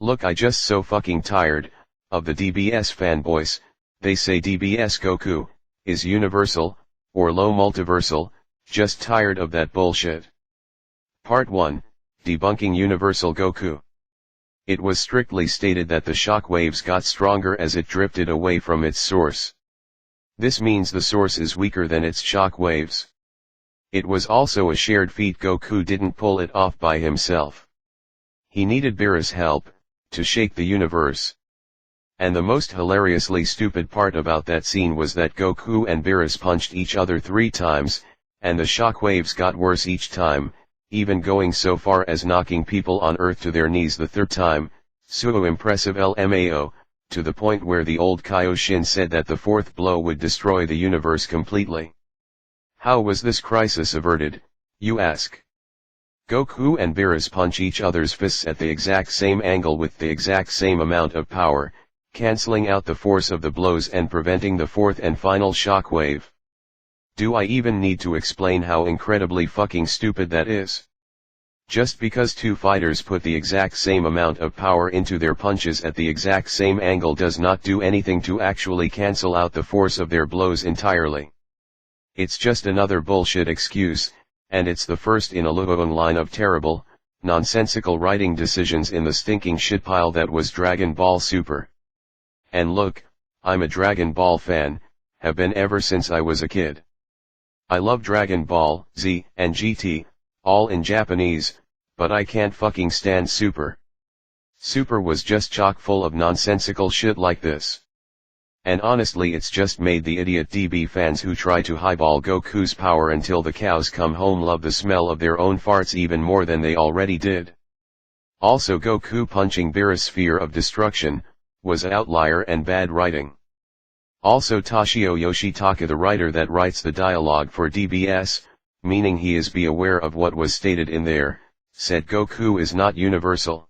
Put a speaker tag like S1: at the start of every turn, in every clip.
S1: Look, I just so fucking tired of the DBS fanboys. They say DBS Goku is universal, or low multiversal, just tired of that bullshit. Part 1, Debunking Universal Goku. It was strictly stated that the shock waves got stronger as it drifted away from its source. This means the source is weaker than its shock waves. It was also a shared feat. Goku didn't pull it off by himself. He needed Beerus' help to shake the universe. And the most hilariously stupid part about that scene was that Goku and Beerus punched each other 3 times, and the shock waves got worse each time, even going so far as knocking people on Earth to their knees the 3rd time, suo impressive LMAO, to the point where the old Kaioshin said that the 4th blow would destroy the universe completely. How was this crisis averted, you ask? Goku and Beerus punch each other's fists at the exact same angle with the exact same amount of power, cancelling out the force of the blows and preventing the 4th and final shock wave. Do I even need to explain how incredibly fucking stupid that is? Just because 2 fighters put the exact same amount of power into their punches at the exact same angle does not do anything to actually cancel out the force of their blows entirely. It's just another bullshit excuse, and it's the first in a long line of terrible, nonsensical writing decisions in the stinking shitpile that was Dragon Ball Super. And look, I'm a Dragon Ball fan, have been ever since I was a kid. I love Dragon Ball Z and GT, all in Japanese, but I can't fucking stand Super. Super was just chock full of nonsensical shit like this. And honestly, it's just made the idiot DB fans who try to highball Goku's power until the cows come home love the smell of their own farts even more than they already did. Also, Goku punching Beerus' sphere of destruction was an outlier and bad writing. Also, Toshio Yoshitaka, the writer that writes the dialogue for DBS, meaning he is be aware of what was stated in there, said Goku is not universal.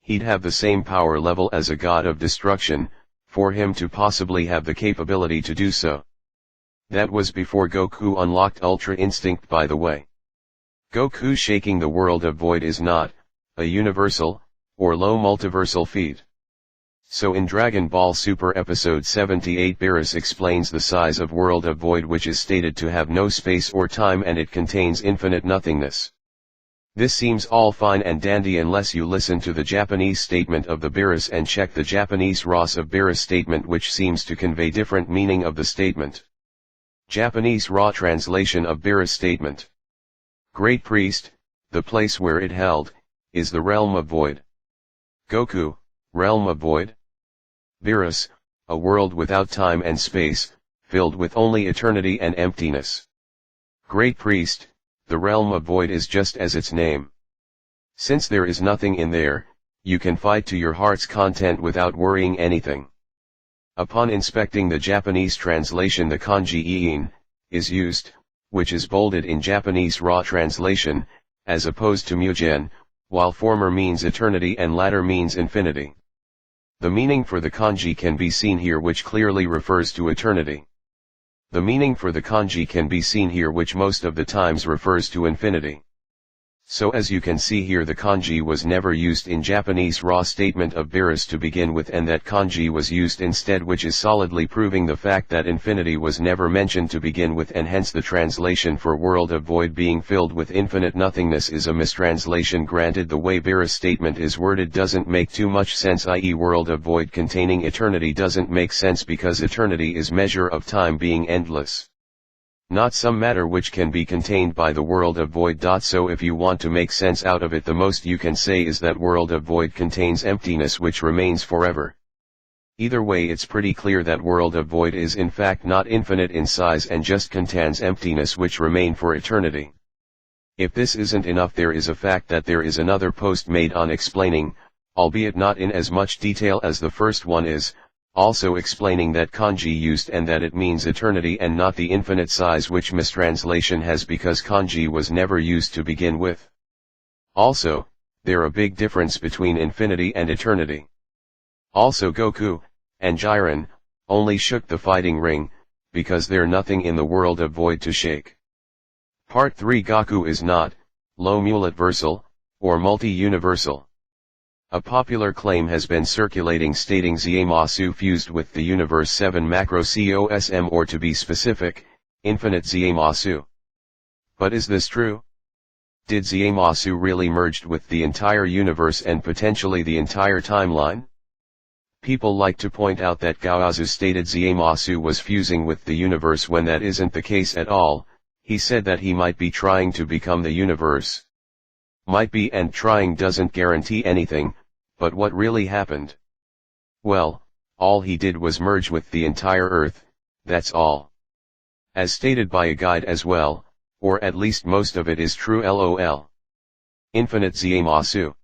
S1: He'd have the same power level as a god of destruction, for him to possibly have the capability to do so. That was before Goku unlocked Ultra Instinct, by the way. Goku shaking the world of Void is not a universal, or low multiversal feat. So in Dragon Ball Super Episode 78, Beerus explains the size of World of Void, which is stated to have no space or time and it contains infinite nothingness. This seems all fine and dandy unless you listen to the Japanese statement of the Beerus and check the Japanese Ross of Beerus statement, which seems to convey different meaning of the statement. Japanese raw translation of Beerus statement. Great Priest, the place where it held, is the realm of void. Goku, realm of void. Beerus, a world without time and space, filled with only eternity and emptiness. Great Priest, the realm of void is just as its name. Since there is nothing in there, you can fight to your heart's content without worrying anything. Upon inspecting the Japanese translation, the kanji iin is used, which is bolded in Japanese raw translation, as opposed to mugen, while former means eternity and latter means infinity. The meaning for the kanji can be seen here, which clearly refers to eternity. The meaning for the kanji can be seen here, which most of the times refers to infinity. So as you can see here, the kanji was never used in Japanese raw statement of Beerus to begin with, and that kanji was used instead, which is solidly proving the fact that infinity was never mentioned to begin with, and hence the translation for world of void being filled with infinite nothingness is a mistranslation. Granted, the way Beerus statement is worded doesn't make too much sense, i.e. world of void containing eternity doesn't make sense because eternity is measure of time being endless, not some matter which can be contained by the world of void. So if you want to make sense out of it, the most you can say is that world of void contains emptiness which remains forever. Either way, it's pretty clear that world of void is in fact not infinite in size and just contains emptiness which remain for eternity. If this isn't enough, there is a fact that there is another post made on explaining, albeit not in as much detail as the first one is, also explaining that kanji used and that it means eternity and not the infinite size, which mistranslation has because kanji was never used to begin with. Also, there a big difference between infinity and eternity. Also, Goku and Jiren only shook the fighting ring, because there's nothing in the world of void to shake. Part 3, Goku is not low multiversal, or multi-universal. A popular claim has been circulating stating Zamasu fused with the Universe 7 macro COSM, or to be specific, infinite Zamasu. But is this true? Did Zamasu really merged with the entire universe and potentially the entire timeline? People like to point out that Gaozu stated Zamasu was fusing with the universe when that isn't the case at all. He said that he might be trying to become the universe. Might be, and trying doesn't guarantee anything, but what really happened? Well, all he did was merge with the entire Earth, that's all. As stated by a guide as well, or at least most of it is true, lol. Infinite Zamasu.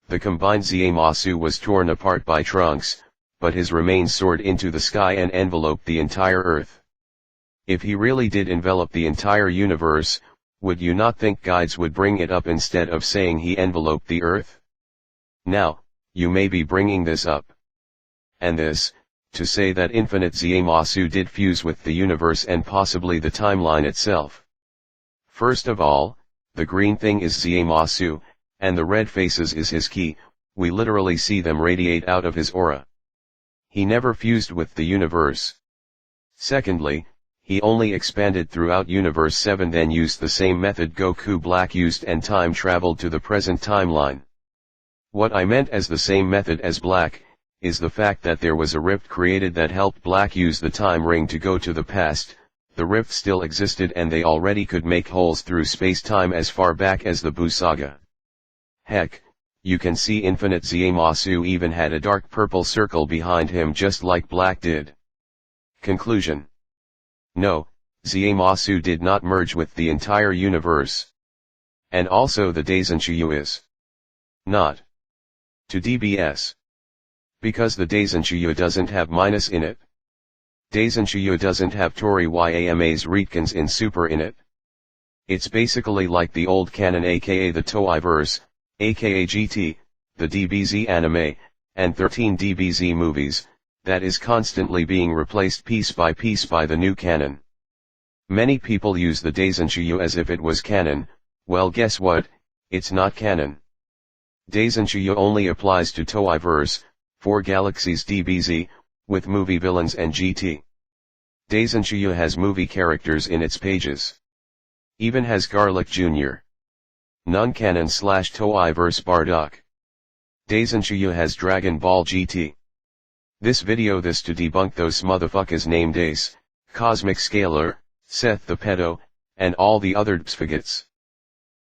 S1: The combined Zamasu was torn apart by Trunks, but his remains soared into the sky and enveloped the entire Earth. If he really did envelop the entire universe, would you not think guides would bring it up instead of saying he enveloped the Earth? Now, you may be bringing this up. And this, to say that infinite Zamasu did fuse with the universe and possibly the timeline itself. First of all, the green thing is Zamasu, and the red faces is his ki. We literally see them radiate out of his aura. He never fused with the universe. Secondly, he only expanded throughout Universe 7, then used the same method Goku Black used and time traveled to the present timeline. What I meant as the same method as Black, is the fact that there was a rift created that helped Black use the time ring to go to the past. The rift still existed and they already could make holes through space-time as far back as the Buu saga. Heck, you can see Infinite Zamasu even had a dark purple circle behind him just like Black did. Conclusion. No, Zamasu did not merge with the entire universe. And also the Daisenshiyu is not to DBS. Because the Daisenshiyu doesn't have minus in it. Daisenshiyu doesn't have Toriyama's Ritkins in Super in it. It's basically like the old canon, aka the Toei-verse, aka GT, the DBZ anime, and 13 DBZ movies, that is constantly being replaced piece by the new canon. Many people use the Daisenshiyu as if it was canon. Well, guess what, it's not canon. Daisenshiyu only applies to Toei-verse, 4 Galaxies DBZ, with movie villains and GT. Daisenshiyu has movie characters in its pages. Even has Garlic Jr. Non-canon / Toei-verse Bardock. Daisenshiyu has Dragon Ball GT. This video this to debunk those motherfuckers named Ace, Cosmic Scalar, Seth the Pedo, and all the other psfaggots.